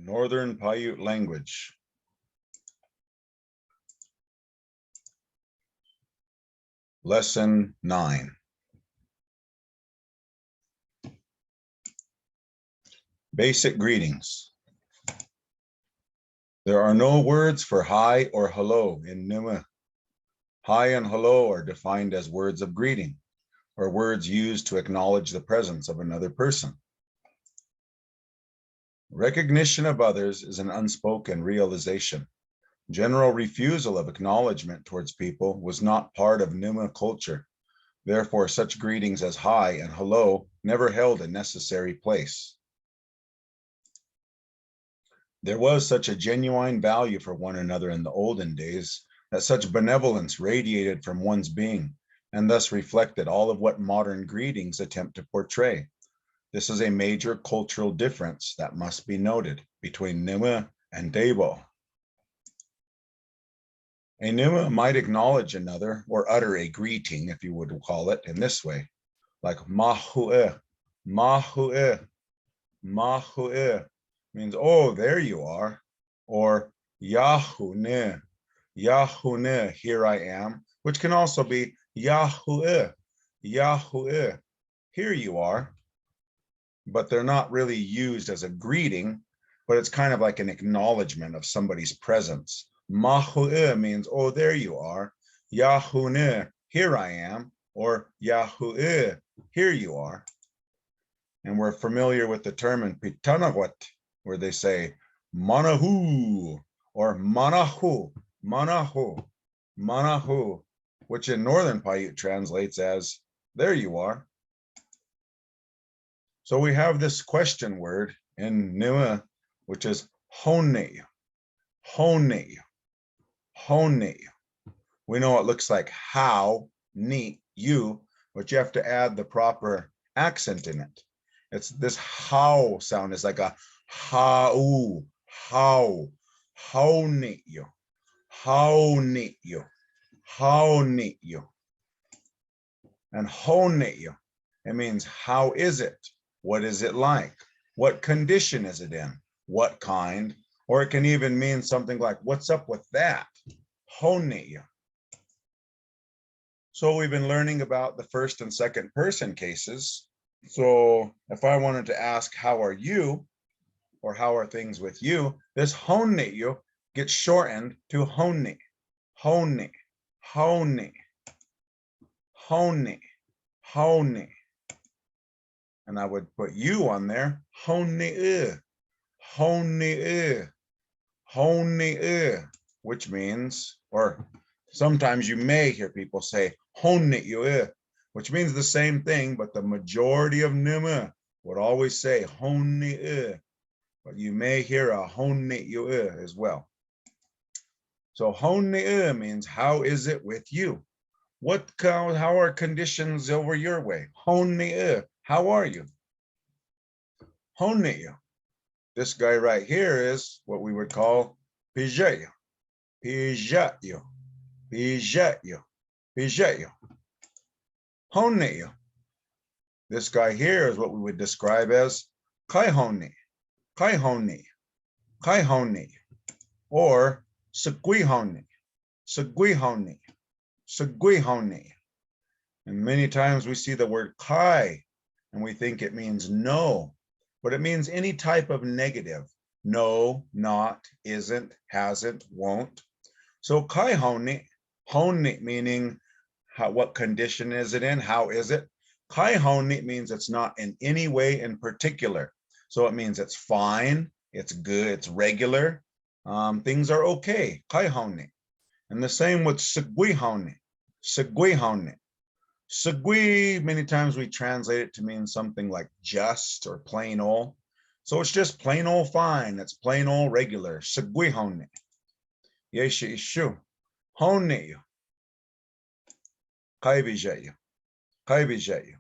Northern Paiute language. Lesson 9. Basic greetings. There are no words for hi or hello in Numa. Hi and hello are defined as words of greeting, or words used to acknowledge the presence of another person. Recognition of others is an unspoken realization. General refusal of acknowledgement towards people was not part of Numa culture. Therefore, such greetings as hi and hello never held a necessary place. There was such a genuine value for one another in the olden days that such benevolence radiated from one's being and thus reflected all of what modern greetings attempt to portray. This is a major cultural difference that must be noted between Numa and Debo. A Numa might acknowledge another or utter a greeting, if you would call it, in this way, like mahu'e, mahu'e, mahu'e means, oh, there you are, or yahune, yahune, here I am, which can also be yahu'e, yahu'e, here you are. But they're not really used as a greeting, but it's kind of like an acknowledgement of somebody's presence. Mahu'e means, oh, there you are. Yahune, here I am, or Yahu'e, here you are. And we're familiar with the term in Pitanawat, where they say manahu or manahu, manahu, manahu, which in Northern Paiute translates as there you are. So we have this question word in Numa, which is hone, hone, hone. We know it looks like how, ni, you, but you have to add the proper accent in it. It's this how sound is like a how, how neat you, how neat you, how neat you. And hone you, it means how is it? What is it like? What condition is it in? What kind? Or it can even mean something like, what's up with that? Hone you. So we've been learning about the first and second person cases. So if I wanted to ask, how are you? Or how are things with you? This hone you gets shortened to hone, hone, hone, hone, hone. And I would put you on there, hone, hone, hone, which means, or sometimes you may hear people say hone you, which means the same thing, but the majority of Numa would always say hone, but you may hear a hone you as well. So hone means how is it with you? How are conditions over your way? Hone, how are you? Hone you. This guy right here is what we would call pijeyo, pijeyo, pijeyo, pijeyo. Hone you. This guy here is what we would describe as kaihone, kaihone, kaihone, or seguihone, seguihone, seguihone. And many times we see the word kai and we think it means no, but it means any type of negative. No, not, isn't, hasn't, won't. So kai hone, hone meaning what condition is it in? How is it? Kai hone means it's not in any way in particular. So it means it's fine, it's good, it's regular. Things are okay. Kai hone. And the same with seguihone, seguihone. Segui, many times we translate it to mean something like just or plain old. So it's just plain old fine. It's plain old regular. Segui hone. Yesha ishu. Hone you. Kaibijeyu. Kaibijeyu.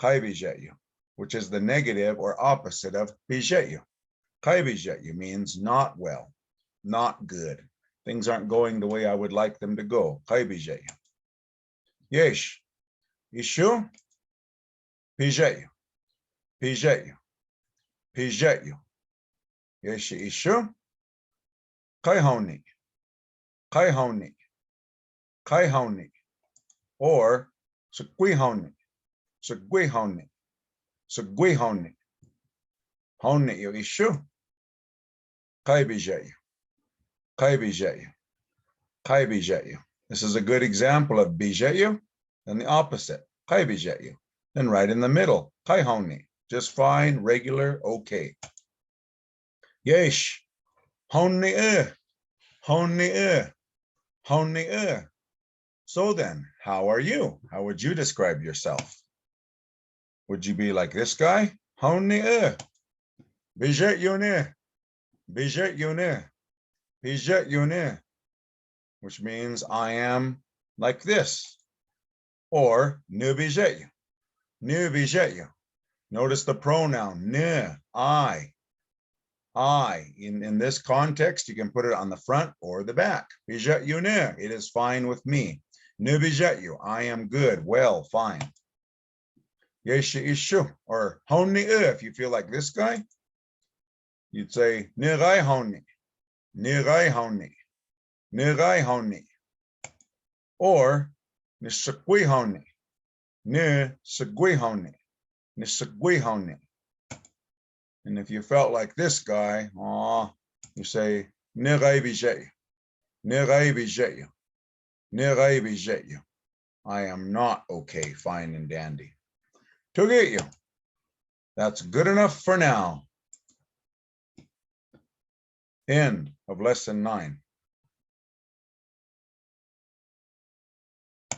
Kaibijeyu. Which is the negative or opposite of bijeyu. Kaibijeyu means not well, not good. Things aren't going the way I would like them to go. Kaibijeyu. Yesh. Ishu, pijeyu, pijeyu, pijeyu. Yeshi ishu. Kaihoni. Kaihoni. Kaihoni. Or Seguihoni. Seguihoni. Seguihoni. Honi yo ishu. Kaibijeyu. Kaibijeyu. Kaibijeyu. This is a good example of bijeyu and the opposite. Kaibijeyu. Then right in the middle. Kaihoni. Just fine, regular, okay. Yesh. Honi. Honi. Honi. So then, how are you? How would you describe yourself? Would you be like this guy? Honi. Bijet yune. Bijet yune. Bijet yune. Which means I am like this. Or nu bijet. Nu bijet. Notice the pronoun ne, I. In this context, you can put it on the front or the back. Bijet yune. It is fine with me. Nu bijet you. I am good, well, fine. Yesha ishu. Or honi if you feel like this guy. You'd say nirai honi. Nirai honi. Nirai honi. Or nisagui honi. Nisagui honi. Nisagui honi. And if you felt like this guy, you say nirai bijet. Nirai bijet. Nirai bijet. I am not okay, fine and dandy. To get you. That's good enough for now. End of lesson 9.